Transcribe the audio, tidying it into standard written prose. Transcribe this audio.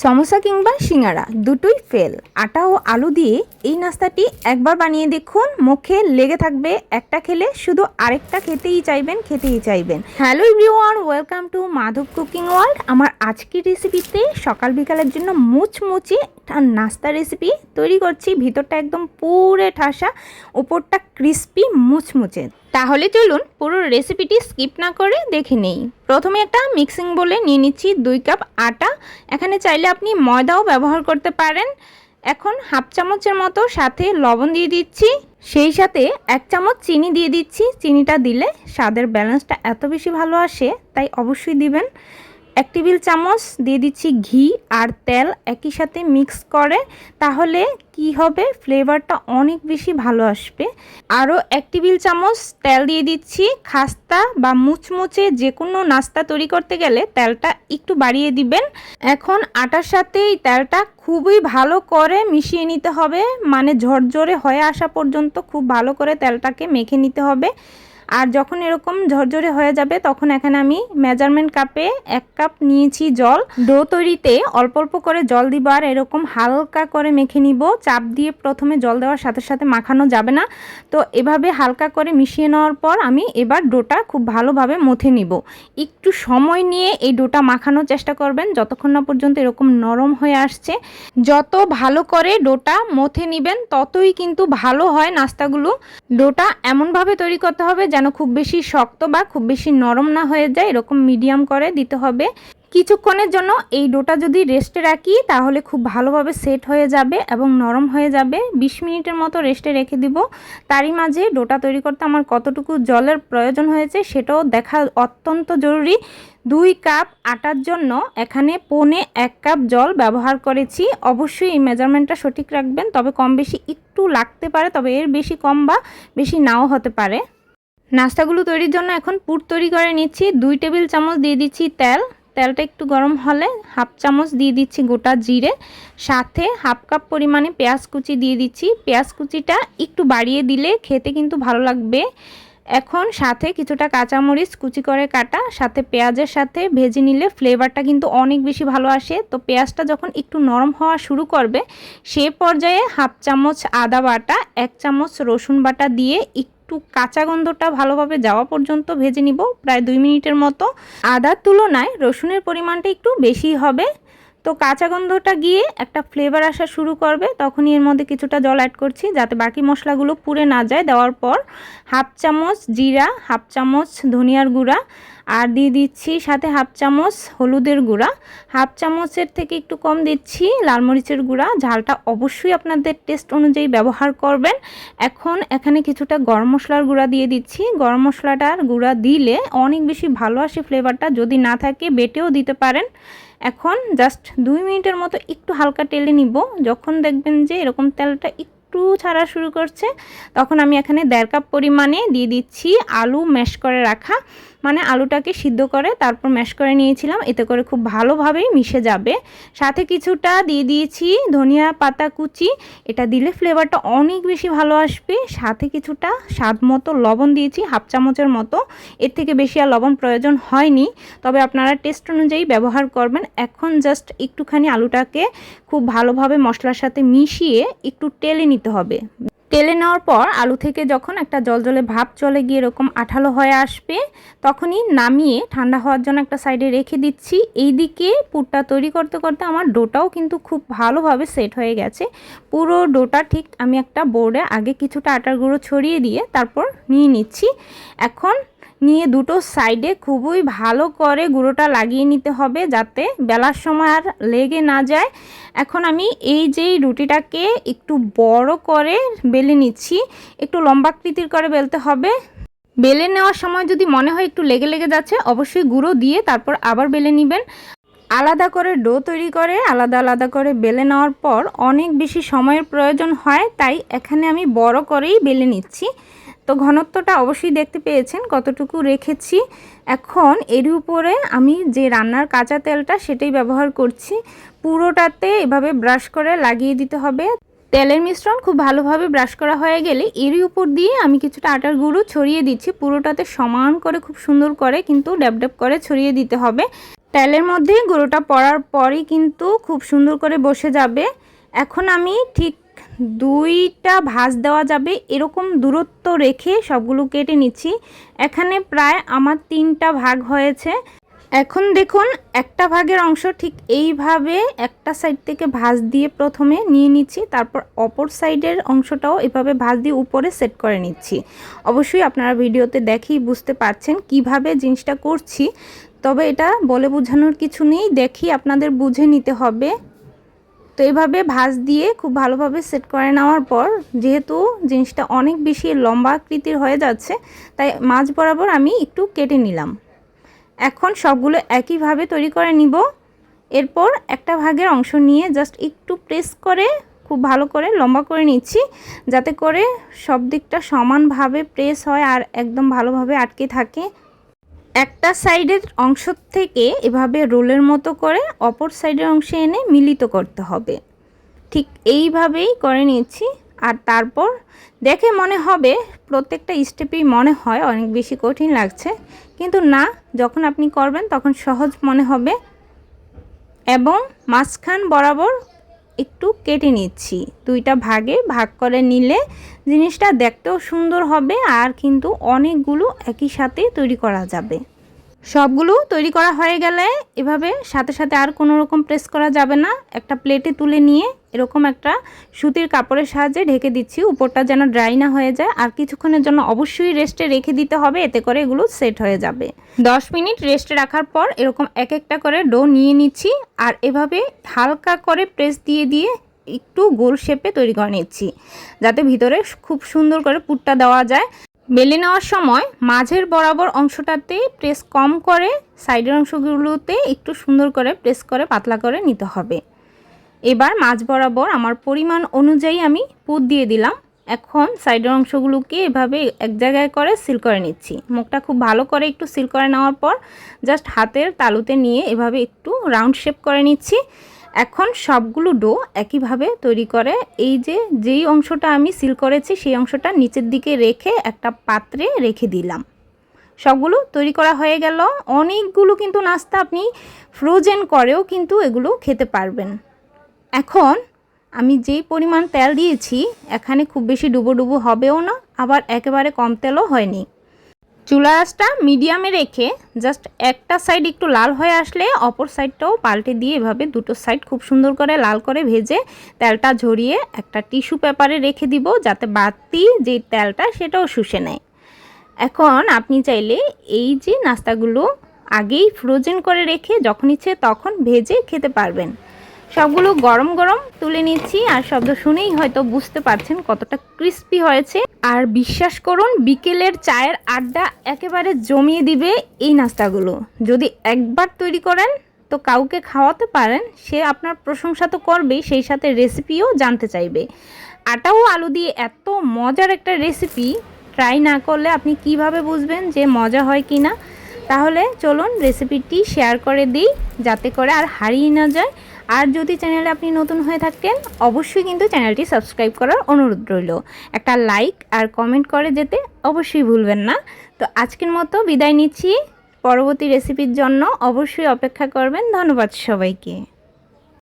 সমোসা কিংবা সিঙ্গারা দুটোই ফেল। আটা ও আলু দিয়ে এই নাস্তাটি একবার বানিয়ে দেখুন, মুখে লেগে থাকবে। একটা খেলে শুধু আরেকটা খেতেই চাইবেন। Hello everyone, welcome to Madhav cooking world. আমার আজকের রেসিপিতে সকাল বিকালের জন্য মুচমুচে নাস্তা রেসিপি তৈরি করছি। ভিতরটা একদম পুরে ঠাসা, উপরটা ক্রিস্পি মুচমুচে। তাহলে চলুন পুরো রেসিপিটি স্কিপ না করে দেখে নেই। প্রথমে একটা মিক্সিং বোলে নিয়ে নিচ্ছি 2 কাপ আটা। এখানে চাইলে আপনি ময়দাও ব্যবহার করতে পারেন। এখন হাফ চামচের মতো সাথে লবণ দিয়ে দিচ্ছি, সেই সাথে 1 চামচ চিনি দিয়ে দিচ্ছি। চিনিটা দিলে স্বাদের ব্যালেন্সটা এত বেশি ভালো আসে, তাই অবশ্যই দিবেন। 1 টেবিল চামচ দিয়ে দিচ্ছি ঘি আর তেল একই সাথে মিক্স করে, তাহলে কি হবে, ফ্লেভারটা অনেক বেশি ভালো আসবে। আরও 1 টেবিল চামচ তেল দিয়ে দিচ্ছি। খাস্তা বা মুচমুচে যে কোনো নাস্তা তৈরি করতে গেলে তেলটা একটু বাড়িয়ে দিবেন। এখন আটার সাথে এই তেলটা খুবই ভালো করে মিশিয়ে নিতে হবে, মানে ঝরঝরে হয়ে আসা পর্যন্ত খুব ভালো করে তেলটাকে মেখে নিতে হবে। আর যখন এরকম ঝরঝরে হয়ে যাবে তখন এখানে আমি মেজারমেন্ট কাপে 1 কাপ নিয়েছি জল। ডো তৈরিতে অল্প অল্প করে জল দিব আর এরকম হালকা করে মেখে নিব। চাপ দিয়ে প্রথমে জল দেওয়ার সাথে সাথে মাখানো যাবে না, তো এভাবে হালকা করে মিশিয়ে নেওয়ার পর আমি এবার ডোটা খুব ভালোভাবে মথে নিব। একটু সময় নিয়ে এই ডোটা মাখানোর চেষ্টা করবেন যতক্ষণ না পর্যন্ত এরকম নরম হয়ে আসছে। যত ভালো করে ডোটা মথে নেবেন ততই কিন্তু ভালো হয় নাস্তাগুলো। ডোটা এমনভাবে তৈরি করতে হবে যেন খুব বেশি শক্ত বা খুব বেশি নরম না হয়ে যায়, এরকম মিডিয়াম করে দিতে হবে। কিছুক্ষণের জন্য এই ডোটা যদি রেস্টে রাখি তাহলে খুব ভালোভাবে সেট হয়ে যাবে এবং নরম হয়ে যাবে। 20 মিনিটের মতো রেস্টে রেখে দিব। তারই মাঝে ডোটা তৈরি করতে আমার কতটুকু জলের প্রয়োজন হয়েছে সেটাও দেখা অত্যন্ত জরুরি। 2 কাপ আটার জন্য এখানে 1.25 কাপ জল ব্যবহার করেছি। অবশ্যই এই মেজারমেন্টটা সঠিক রাখবেন, তবে কম বেশি একটু লাগতে পারে, তবে এর বেশি কম বা বেশি নাও হতে পারে। নাস্তাগুলো তৈরির জন্য এখন পুর তৈরি করে নিচ্ছি। 2 টেবিল চামচ দিয়ে দিচ্ছি তেল। তেলটা একটু গরম হলে হাফ চামচ দিয়ে দিচ্ছি গোটা জিরে, সাথে হাফ কাপ পরিমাণে পেঁয়াজ কুচি দিয়ে দিচ্ছি। পেঁয়াজ কুচিটা একটু বাড়িয়ে দিলে খেতে কিন্তু ভালো লাগবে। এখন সাথে কিছুটা কাঁচামরিচ কুচি করে কাটা সাথে পেঁয়াজের সাথে ভেজে নিলে ফ্লেভারটা কিন্তু অনেক বেশি ভালো আসে। তো পেঁয়াজটা যখন একটু নরম হওয়া শুরু করবে সে পর্যায়ে হাফ চামচ আদা বাটা, 1 চামচ রসুন বাটা দিয়ে একটু কাঁচা গন্ধটা ভালোভাবে যাওয়া পর্যন্ত ভেজে নিব, প্রায় 2 মিনিটের মতো। আদার তুলনায় রসুনের পরিমাণটা একটু বেশি হবে। তো কাঁচা গন্ধটা গিয়ে একটা ফ্লেভার আসা শুরু করবে, তখনই এর মধ্যে কিছুটা জল অ্যাড করছি যাতে বাকি মশলাগুলো পুড়ে না যায়। দেওয়ার পর হাফ চামচ জিরা, হাফ চামচ ধনিয়ার গুঁড়া আর দিয়ে দিচ্ছি সাথে হাফ চামচ হলুদের গুঁড়া, হাফ চামচের থেকে একটু কম দিচ্ছি লাল মরিচের গুঁড়া। ঝালটা অবশ্যই আপনাদের টেস্ট অনুযায়ী ব্যবহার করবেন। এখন এখানে কিছুটা গরম মশলার গুঁড়া দিয়ে দিচ্ছি। গরম মশলাটার গুঁড়া দিলে অনেক বেশি ভালো আসে ফ্লেভারটা, যদি না থাকে বেটেও দিতে পারেন। এখন জাস্ট 2 মিনিটের মতো একটু হালকা টেলে নিব। যখন দেখবেন যে এরকম তেলটা একটু ছাড়া শুরু করছে তখন আমি এখানে 1.5 কাপ পরিমাণে দিয়ে দিচ্ছি আলু ম্যাশ করে রাখা, মানে আলুটাকে সিদ্ধ করে তারপর ম্যাশ করে নিয়েছিলাম, এতে করে খুব ভালোভাবেই মিশে যাবে। সাথে কিছুটা দিয়ে দিয়েছি ধনিয়া পাতা কুচি, এটা দিলে ফ্লেভারটা অনেক বেশি ভালো আসবে। সাথে কিছুটা স্বাদ মতো লবণ দিয়েছি, হাফ চামচের মতো। এর থেকে বেশি আর লবণ প্রয়োজন হয়নি, তবে আপনারা টেস্ট অনুযায়ী ব্যবহার করবেন। এখন জাস্ট একটুখানি আলুটাকে খুব ভালোভাবে মশলার সাথে মিশিয়ে একটু টেলে নিতে হবে। তেলে নেওয়ার পর আলু থেকে যখন একটা জলজলে ভাব চলে গিয়ে এরকম আঠালো হয়ে আসবে তখনই নামিয়ে ঠান্ডা হওয়ার জন্য একটা সাইডে রেখে দিচ্ছি। এইদিকে পুরটা তৈরি করতে করতে আমার ডোটাও কিন্তু খুব ভালোভাবে সেট হয়ে গেছে। পুরো ডোটা ঠিক আমি একটা বোর্ডে আগে কিছুটা আটার গুঁড়ো ছড়িয়ে দিয়ে তারপর নিয়ে নিচ্ছি। এখন নিয়ে দুটো সাইডে খুবই ভালো করে গুঁড়োটা লাগিয়ে নিতে হবে যাতে বেলার সময় আর লেগে না যায়। এখন আমি এই যে রুটিটাকে একটু বড় করে বেলে নিচ্ছি, একটু লম্বাকৃতির করে বেলতে হবে। বেলে নেওয়ার সময় যদি মনে হয় একটু লেগে লেগে যাচ্ছে অবশ্যই গুঁড়ো দিয়ে তারপর আবার বেলে নেবেন। আলাদা করে ডো তৈরি করে আলাদা আলাদা করে বেলে নেওয়ার পর অনেক বেশি সময়ের প্রয়োজন হয়, তাই এখানে আমি বড় করেই বেলে নিচ্ছি। তো ঘনত্বটা অবশ্যই দেখতে পেয়েছেন কতটুকু রেখেছি। এখন এর উপরে আমি যে রান্নার কাঁচা তেলটা সেটাই ব্যবহার করছি। পুরোটাতে এভাবে ব্রাশ করে লাগিয়ে দিতে হবে। তেলের মিশ্রণ খুব ভালোভাবে ব্রাশ করা হয়ে গেলে এরই উপর দিয়ে আমি কিছুটা আটার গুঁড়ো ছড়িয়ে দিচ্ছি। পুরোটাতে সমান করে খুব সুন্দর করে কিন্তু ড্যাব ড্যাব করে ছড়িয়ে দিতে হবে। তেলের মধ্যে গুঁড়োটা পড়ার পরই কিন্তু খুব সুন্দর করে বসে যাবে। এখন আমি ঠিক 2টা ভাঁজ দেওয়া যাবে এরকম দূরত্ব রেখে সবগুলো কেটে নিচ্ছি। এখানে প্রায় আমার 3টা ভাগ হয়েছে। এখন দেখুন একটা ভাগের অংশ ঠিক এইভাবে একটা সাইড থেকে ভাঁজ দিয়ে প্রথমে নিয়ে নিচ্ছি, তারপর অপর সাইডের অংশটাও এভাবে ভাঁজ দিয়ে উপরে সেট করে নিচ্ছি। অবশ্যই আপনারা ভিডিওতে দেখেই বুঝতে পারছেন কিভাবে জিনিসটা করছি, তবে এটা বলে বোঝানোর কিছু নেই, দেখি আপনাদের বুঝে নিতে হবে। তো এইভাবে ভাঁজ দিয়ে খুব ভালোভাবে সেট করে নেওয়ার পর যেহেতু জিনিসটা অনেক বেশি লম্বা আকৃতির হয়ে যাচ্ছে, তাই মাঝ বরাবর আমি একটু কেটে নিলাম। এখন সবগুলো একইভাবে তৈরি করে নিব। এরপর একটা ভাগের অংশ নিয়ে জাস্ট একটু প্রেস করে খুব ভালো করে লম্বা করে নিচ্ছি, যাতে করে সব দিকটা সমানভাবে প্রেস হয় আর একদম ভালোভাবে আটকে থাকে। একটা সাইডের অংশ থেকে এভাবে রোলের মতো করে অপর সাইডের অংশে এনে মিলিত করতে হবে। ঠিক এইভাবেই করে নিচ্ছি। আর তারপর দেখে মনে হবে প্রত্যেকটা স্টেপেই মনে হয় অনেক বেশি কঠিন লাগছে, কিন্তু না, যখন আপনি করবেন তখন সহজ মনে হবে। এবং মাঝখান বরাবর একটু কেটে নিচ্ছি। 2টা ভাগে ভাগ করে নিলে জিনিসটা দেখতেও সুন্দর হবে আর কিন্তু অনেকগুলো একই সাথে তৈরি করা যাবে। সবগুলো তৈরি করা হয়ে গেলে এভাবে সাথে সাথে আর কোনো রকম প্রেস করা যাবে না। একটা প্লেটে তুলে নিয়ে এরকম একটা সুতির কাপড়ের সাহায্যে ঢেকে দিচ্ছি, উপরটা যেন ড্রাই না হয়ে যায়। আর কিছুক্ষণের জন্য অবশ্যই রেস্টে রেখে দিতে হবে, এতে করে এগুলো সেট হয়ে যাবে। 10 মিনিট রেস্টে রাখার পর এরকম এক একটা করে ডো নিয়ে নিচ্ছি আর এভাবে হালকা করে প্রেস দিয়ে দিয়ে একটু গোল শেপে তৈরি করে নিচ্ছি, যাতে ভিতরে খুব সুন্দর করে পুরটা দেওয়া যায়। বেলে নেওয়ার সময় মাঝের বরাবর অংশটাতে প্রেস কম করে সাইডের অংশগুলোতে একটু সুন্দর করে প্রেস করে পাতলা করে নিতে হবে। এবার মাঝ বরাবর আমার পরিমাণ অনুযায়ী আমি পুর দিয়ে দিলাম। এখন সাইডের অংশগুলোকে এভাবে এক জায়গায় করে সিল করে নিচ্ছি। মুখটা খুব ভালো করে একটু সিল করে নেওয়ার পর জাস্ট হাতের তালুতে নিয়ে এভাবে একটু রাউন্ড শেপ করে নিচ্ছি। এখন সবগুলো ডো একইভাবে তৈরি করে যেই অংশটা আমি সিল করেছি সেই অংশটা নিচের দিকে রেখে একটা পাত্রে রেখে দিলাম। সবগুলো তৈরি করা হয়ে গেল। অনেকগুলো কিন্তু নাস্তা আপনি ফ্রোজেন করেও কিন্তু এগুলো খেতে পারবেন। এখন আমি যেই পরিমাণ তেল দিয়েছি এখানে খুব বেশি ডুবো ডুবো হবেও না, আবার একেবারে কম তেলও হয়নি। চুলা আঁচটা মিডিয়ামে রেখে জাস্ট একটা সাইড একটু লাল হয়ে আসলে অপর সাইডটাও পাল্টে দিয়ে এভাবে দুটো সাইড খুব সুন্দর করে লাল করে ভেজে তেলটা ঝরিয়ে একটা টিস্যু পেপারে রেখে দিব, যাতে বাড়তি যে তেলটা সেটাও শুষে নেয়। এখন আপনি চাইলে এই যে নাস্তাগুলো আগেই ফ্রোজেন করে রেখে যখন ইচ্ছে তখন ভেজে খেতে পারবেন। সবগুলো গরম গরম তুলে নিচ্ছি আর শব্দ শুনেই হয়তো বুঝতে পারছেন কতটা ক্রিস্পি হয়েছে। আর বিশ্বাস করুন বিকেলের চায়ের আড্ডা একেবারে জমিয়ে দিবে এই নাস্তাগুলো। যদি একবার তৈরি করেন তো কাউকে খাওয়াতে পারেন, সে আপনার প্রশংসা তো করবেই, সেই সাথে রেসিপিও জানতে চাইবে। আটা ও আলু দিয়ে এত মজার একটা রেসিপি ট্রাই না করলে আপনি কিভাবে বুঝবেন যে মজা হয় কি না। তাহলে চলুন রেসিপিটি শেয়ার করে দিই, যাতে করে আর হারিয়ে না যায়। আর যদি চ্যানেলে আপনি নতুন হয়ে থাকেন অবশ্যই কিন্তু চ্যানেলটি সাবস্ক্রাইব করার অনুরোধ রইল। একটা লাইক আর কমেন্ট করে যেতে অবশ্যই ভুলবেন না। তো আজকের মতো বিদায় নিচ্ছি, পরবর্তী রেসিপির জন্য অবশ্যই অপেক্ষা করবেন। ধন্যবাদ সবাইকে।